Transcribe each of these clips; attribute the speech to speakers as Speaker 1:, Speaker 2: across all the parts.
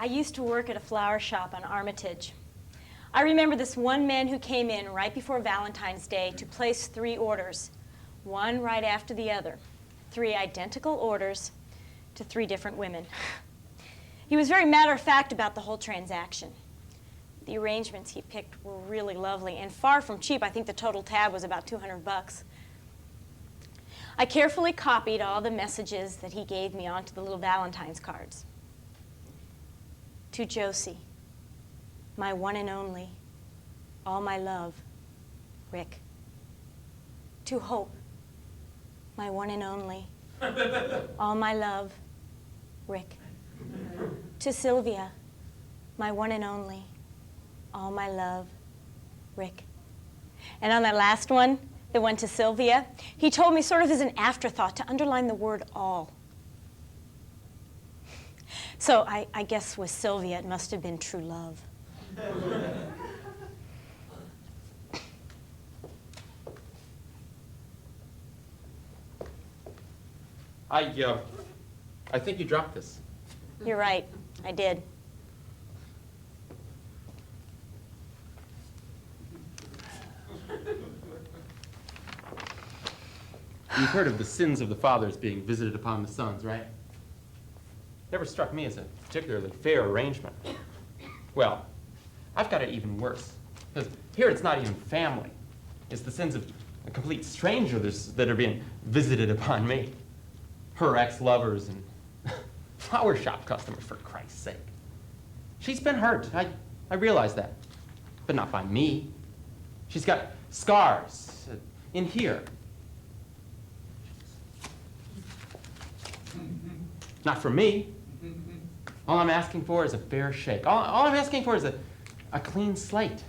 Speaker 1: I used to work at a flower shop on Armitage. I remember this one man who came in right before Valentine's Day to place 3 orders, one right after the other. 3 identical orders to 3 different women. He was very matter-of-fact about the whole transaction. The arrangements he picked were really lovely and far from cheap. I think the total tab was about $200. I carefully copied all the messages that he gave me onto the little Valentine's cards. To Josie, my one and only, all my love, Rick. To Hope, my one and only, all my love, Rick. To Sylvia, my one and only, all my love, Rick. And on that last one, the one to Sylvia, he told me sort of as an afterthought to underline the word all. So I guess with Sylvia, it must have been true love.
Speaker 2: I think you dropped this.
Speaker 1: You're right, I did.
Speaker 2: You've heard of the sins of the fathers being visited upon the sons, right? Never struck me as a particularly fair arrangement. Well, I've got it even worse. Because here it's not even family. It's the sins of a complete stranger that are being visited upon me. Her ex-lovers and flower shop customers, for Christ's sake. She's been hurt. I realize that. But not by me. She's got scars in here. Not from me. All I'm asking for is a fair shake. All I'm asking for is a clean slate.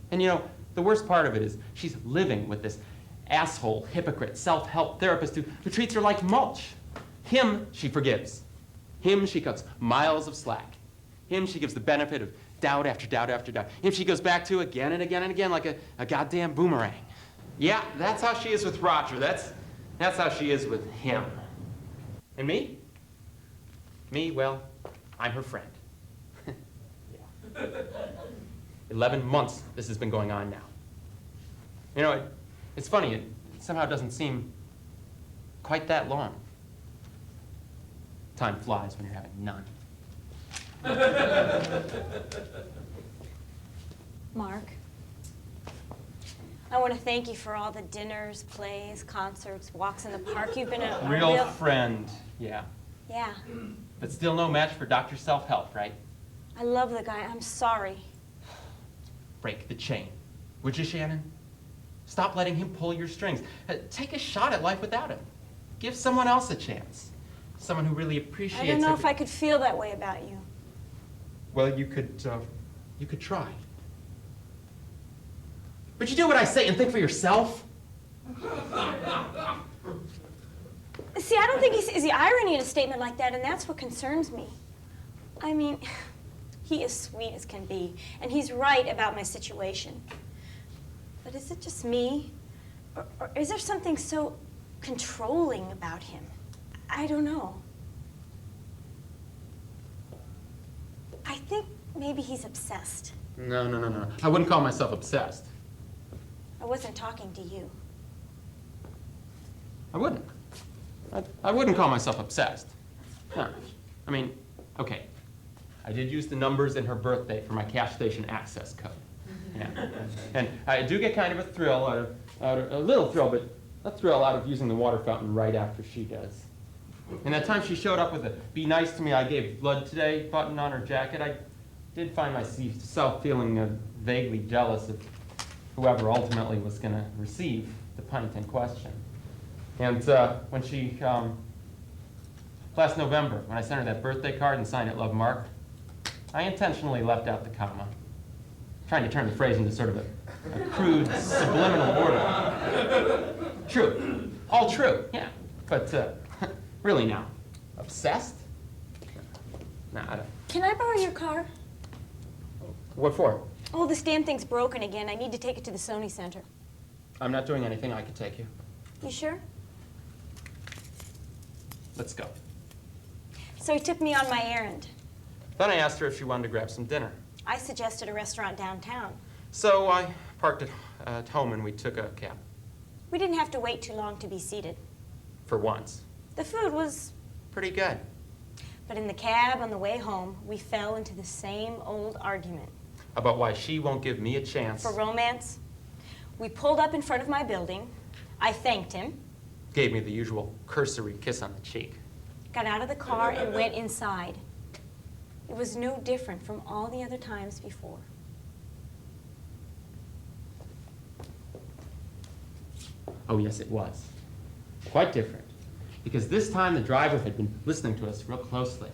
Speaker 2: And you know, the worst part of it is she's living with this asshole, hypocrite, self-help therapist who treats her like mulch. Him she forgives. Him she cuts miles of slack. Him she gives the benefit of doubt after doubt after doubt. Him she goes back to again and again and again like a goddamn boomerang. Yeah, that's how she is with Roger. That's how she is with him. And me? Me, well, I'm her friend. Yeah. 11 months this has been going on now. You know, it's funny, it somehow doesn't seem quite that long. Time flies when you're having none.
Speaker 1: Mark, I want to thank you for all the dinners, plays, concerts, walks in the park. You've been a
Speaker 2: real friend, yeah.
Speaker 1: Yeah.
Speaker 2: But still no match for Dr. Self-Help, right?
Speaker 1: I love the guy. I'm sorry.
Speaker 2: Break the chain. Would you, Shannon? Stop letting him pull your strings. Take a shot at life without him. Give someone else a chance. Someone who really appreciates it.
Speaker 1: I don't know if I could feel that way about you.
Speaker 2: Well, you could try. But you do what I say and think for yourself.
Speaker 1: See, I don't think he sees the irony in a statement like that, and that's what concerns me. I mean, he is sweet as can be, and he's right about my situation. But is it just me? Or is there something so controlling about him? I don't know. I think maybe he's obsessed.
Speaker 2: No. I wouldn't call myself obsessed.
Speaker 1: I wasn't talking to you.
Speaker 2: I wouldn't. I wouldn't call myself obsessed. No. I mean, okay. I did use the numbers in her birthday for my cash station access code. Yeah. And I do get kind of a thrill out of a little thrill, but a thrill out of using the water fountain right after she does. And that time she showed up with a "be nice to me, I gave blood today" button on her jacket, I did find myself feeling vaguely jealous of whoever ultimately was going to receive the pint in question. And when she, last November, when I sent her that birthday card and signed it "Love, Mark," I intentionally left out the comma, trying to turn the phrase into sort of a crude subliminal order. True. All true, yeah. But really now, obsessed? Nah, I don't.
Speaker 1: Can I borrow your car?
Speaker 2: What for?
Speaker 1: Oh, this damn thing's broken again. I need to take it to the Sony Center.
Speaker 2: I'm not doing anything. I could take you.
Speaker 1: You sure?
Speaker 2: Let's go.
Speaker 1: So he took me on my errand.
Speaker 2: Then I asked her if she wanted to grab some dinner.
Speaker 1: I suggested a restaurant downtown.
Speaker 2: So I parked at home and we took a cab.
Speaker 1: We didn't have to wait too long to be seated.
Speaker 2: For once.
Speaker 1: The food was...
Speaker 2: Pretty good.
Speaker 1: But in the cab on the way home, we fell into the same old argument.
Speaker 2: About why she won't give me a chance.
Speaker 1: For romance. We pulled up in front of my building. I thanked him.
Speaker 2: Gave me the usual cursory kiss on the cheek.
Speaker 1: Got out of the car and went inside. It was no different from all the other times before.
Speaker 2: Oh, yes, it was. Quite different. Because this time the driver had been listening to us real closely.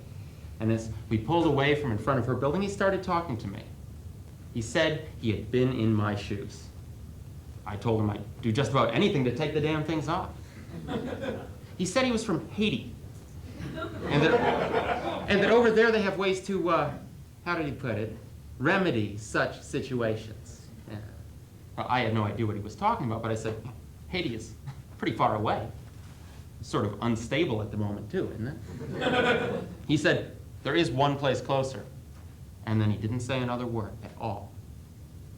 Speaker 2: And as we pulled away from in front of her building, he started talking to me. He said he had been in my shoes. I told him I'd do just about anything to take the damn things off. He said he was from Haiti. And that over there they have ways to, how did he put it, remedy such situations. Yeah. Well, I had no idea what he was talking about, but I said, Haiti is pretty far away. Sort of unstable at the moment, too, isn't it? He said, there is one place closer. And then he didn't say another word at all.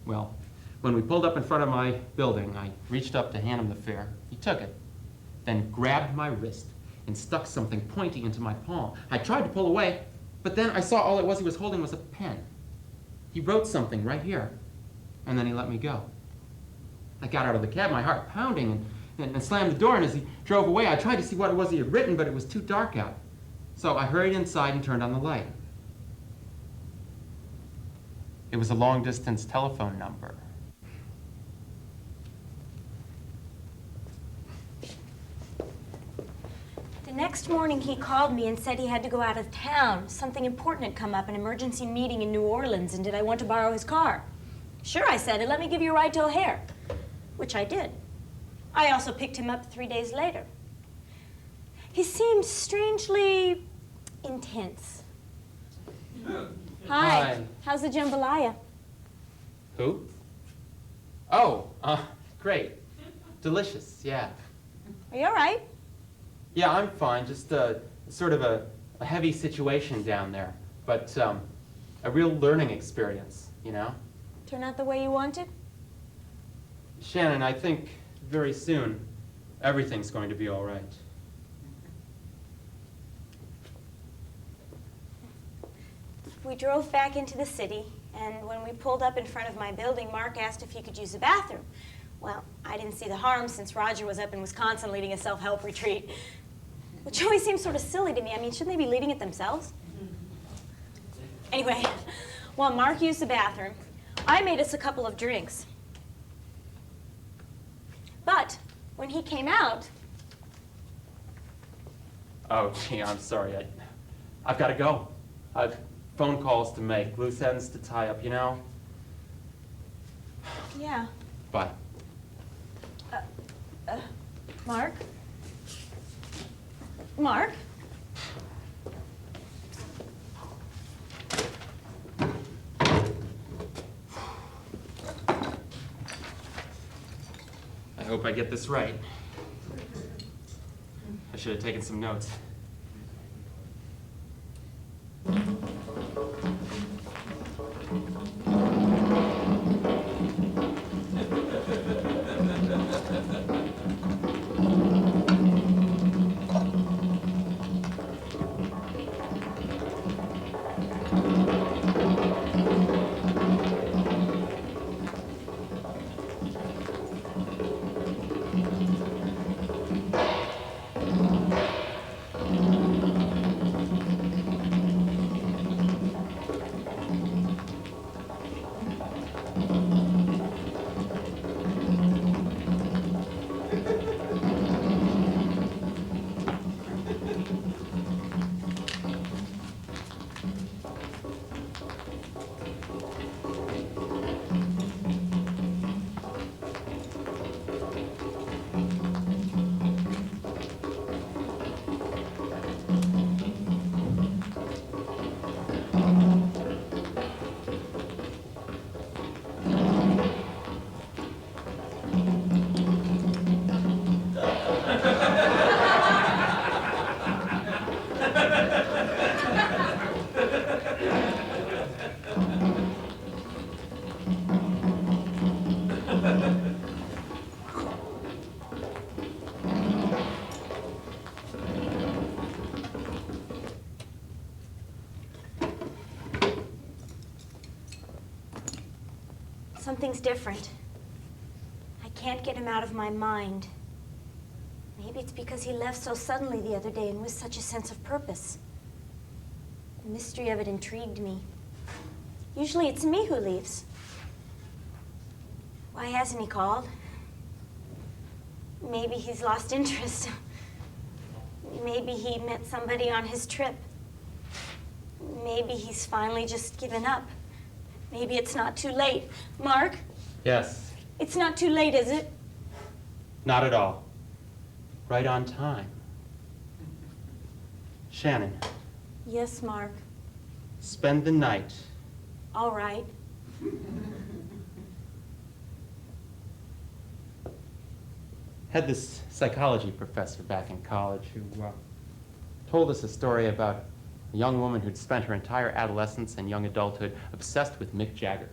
Speaker 2: Well, when we pulled up in front of my building, I reached up to hand him the fare. He took it, then grabbed my wrist and stuck something pointy into my palm. I tried to pull away, but then I saw all it was he was holding was a pen. He wrote something right here, and then he let me go. I got out of the cab, my heart pounding, and slammed the door, and as he drove away, I tried to see what it was he had written, but it was too dark out. So I hurried inside and turned on the light. It was a long-distance telephone number.
Speaker 1: The next morning he called me and said he had to go out of town. Something important had come up, an emergency meeting in New Orleans, and did I want to borrow his car? Sure, I said, and let me give you a ride to O'Hare, which I did. I also picked him up 3 days later. He seemed strangely intense. Hi. How's the jambalaya?
Speaker 2: Who? Oh, great. Delicious, yeah.
Speaker 1: Are you all right?
Speaker 2: Yeah, I'm fine. Just sort of a heavy situation down there, but a real learning experience, you know?
Speaker 1: Turn out the way you wanted?
Speaker 2: Shannon, I think very soon everything's going to be all right.
Speaker 1: We drove back into the city, and when we pulled up in front of my building, Mark asked if he could use the bathroom. Well, I didn't see the harm since Roger was up in Wisconsin leading a self-help retreat, which always seems sort of silly to me. I mean, shouldn't they be leading it themselves? Anyway, while Mark used the bathroom, I made us a couple of drinks. But when he came out...
Speaker 2: Oh, gee, I'm sorry. I've got to go. I've phone calls to make, loose ends to tie up, you know?
Speaker 1: Yeah.
Speaker 2: Bye.
Speaker 1: Mark? Mark?
Speaker 2: I hope I get this right. I should have taken some notes.
Speaker 1: Something's different. I can't get him out of my mind. Maybe it's because he left so suddenly the other day and with such a sense of purpose. The mystery of it intrigued me. Usually it's me who leaves. Why hasn't he called? Maybe he's lost interest. Maybe he met somebody on his trip. Maybe he's finally just given up. Maybe it's not too late. Mark?
Speaker 2: Yes?
Speaker 1: It's not too late, is it?
Speaker 2: Not at all. Right on time. Shannon.
Speaker 1: Yes, Mark.
Speaker 2: Spend the night.
Speaker 1: All right.
Speaker 2: Had this psychology professor back in college who told us a story about a young woman who'd spent her entire adolescence and young adulthood obsessed with Mick Jagger.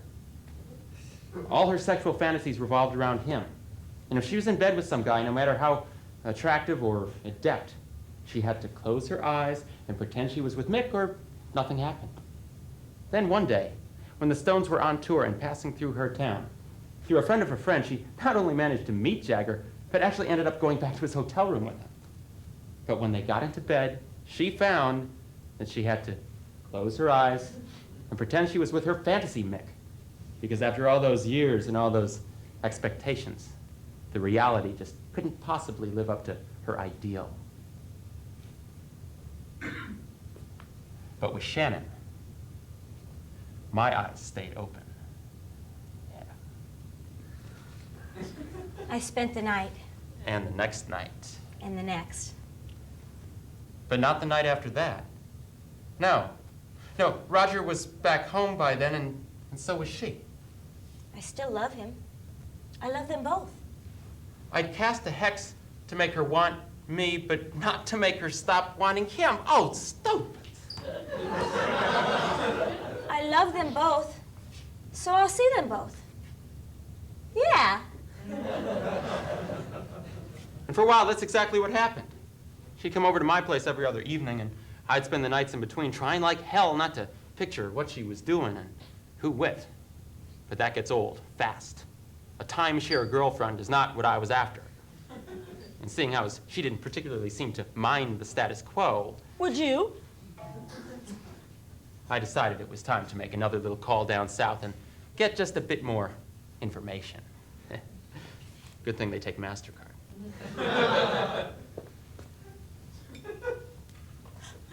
Speaker 2: All her sexual fantasies revolved around him. And if she was in bed with some guy, no matter how attractive or adept, she had to close her eyes and pretend she was with Mick or nothing happened. Then one day, when the Stones were on tour and passing through her town, through a friend of a friend, she not only managed to meet Jagger, but actually ended up going back to his hotel room with him. But when they got into bed, she found that she had to close her eyes and pretend she was with her fantasy Mick. Because after all those years and all those expectations, the reality just couldn't possibly live up to her ideal. But with Shannon, my eyes stayed open. Yeah.
Speaker 1: I spent the night.
Speaker 2: And the next night.
Speaker 1: And the next.
Speaker 2: But not the night after that. No. No, Roger was back home by then, and so was she.
Speaker 1: I still love him. I love them both.
Speaker 2: I'd cast a hex to make her want me, but not to make her stop wanting him. Oh, stupid.
Speaker 1: I love them both, so I'll see them both. Yeah.
Speaker 2: And for a while, that's exactly what happened. She'd come over to my place every other evening, and I'd spend the nights in between trying like hell not to picture what she was doing and who with. But that gets old, fast. A timeshare girlfriend is not what I was after. And seeing how she didn't particularly seem to mind the status quo,
Speaker 1: Would you?
Speaker 2: I decided it was time to make another little call down south and get just a bit more information. Good thing they take MasterCard.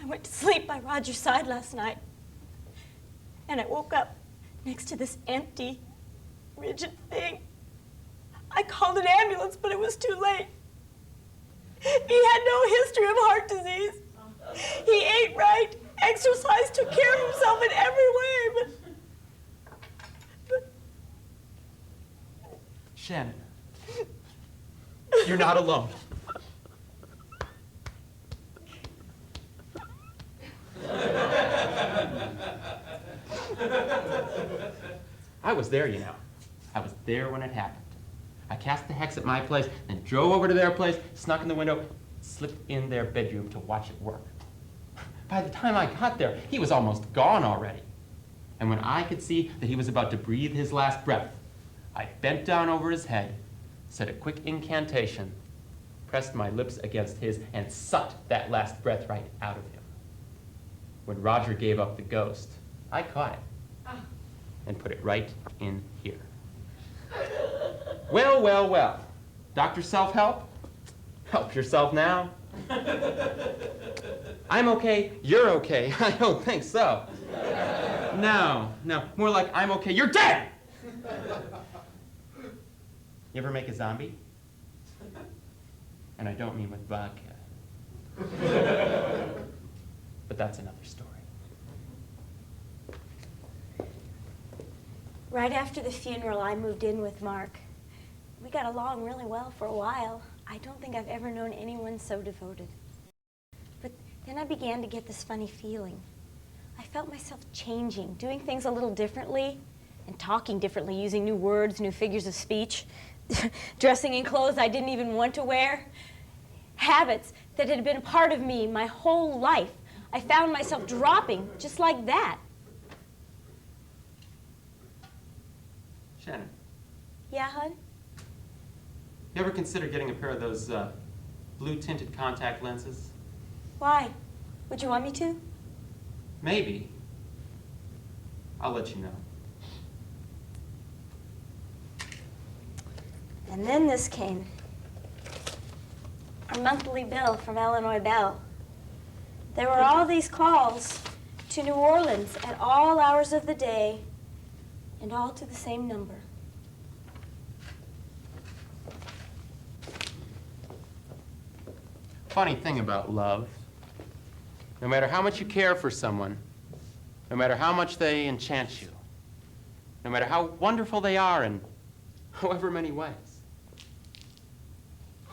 Speaker 1: I went to sleep by Roger's side last night, and I woke up next to this empty, rigid thing. I called an ambulance, but it was too late. He had no history of heart disease. He ate right, exercised, took care of himself in every way, but
Speaker 2: Shannon, you're not alone. I was there, you know. I was there when it happened. I cast the hex at my place, then drove over to their place, snuck in the window, slipped in their bedroom to watch it work. By the time I got there, he was almost gone already. And when I could see that he was about to breathe his last breath, I bent down over his head, said a quick incantation, pressed my lips against his, and sucked that last breath right out of him. When Roger gave up the ghost, I caught it and put it right in here. Well, well, well. Dr. Self-Help? Help yourself now. I'm okay, you're okay. I don't think so. No, more like I'm okay, you're dead! You ever make a zombie? And I don't mean with vodka. But that's another story.
Speaker 1: right after the funeral, I moved in with Mark. We got along really well for a while. I don't think I've ever known anyone so devoted. But then I began to get this funny feeling. I felt myself changing, doing things a little differently, and talking differently, using new words, new figures of speech, dressing in clothes I didn't even want to wear. Habits that had been a part of me my whole life. I found myself dropping just like that.
Speaker 2: Shannon.
Speaker 1: Yeah, hon?
Speaker 2: You ever consider getting a pair of those blue-tinted contact lenses?
Speaker 1: Why? Would you want me to?
Speaker 2: Maybe. I'll let you know.
Speaker 1: And then this came. Our monthly bill from Illinois Bell. There were all these calls to New Orleans at all hours of the day, and all to the same number.
Speaker 2: Funny thing about love, no matter how much you care for someone, no matter how much they enchant you, no matter how wonderful they are in however many ways,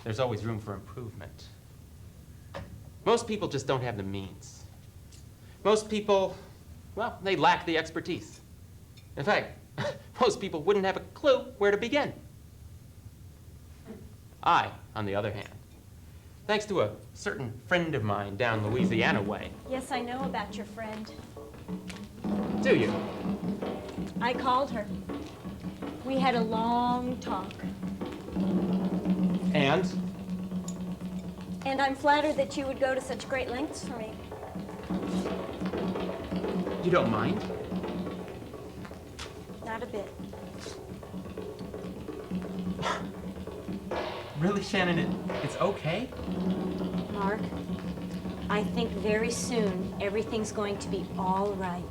Speaker 2: there's always room for improvement. Most people just don't have the means. Most people, well, they lack the expertise. In fact, most people wouldn't have a clue where to begin. I, on the other hand, thanks to a certain friend of mine down Louisiana way.
Speaker 1: Yes, I know about your friend.
Speaker 2: Do you?
Speaker 1: I called her. We had a long talk.
Speaker 2: And?
Speaker 1: And I'm flattered that you would go to such great lengths for me.
Speaker 2: You don't mind?
Speaker 1: Not a bit.
Speaker 2: Really, Shannon, it's okay?
Speaker 1: Mark, I think very soon everything's going to be all right.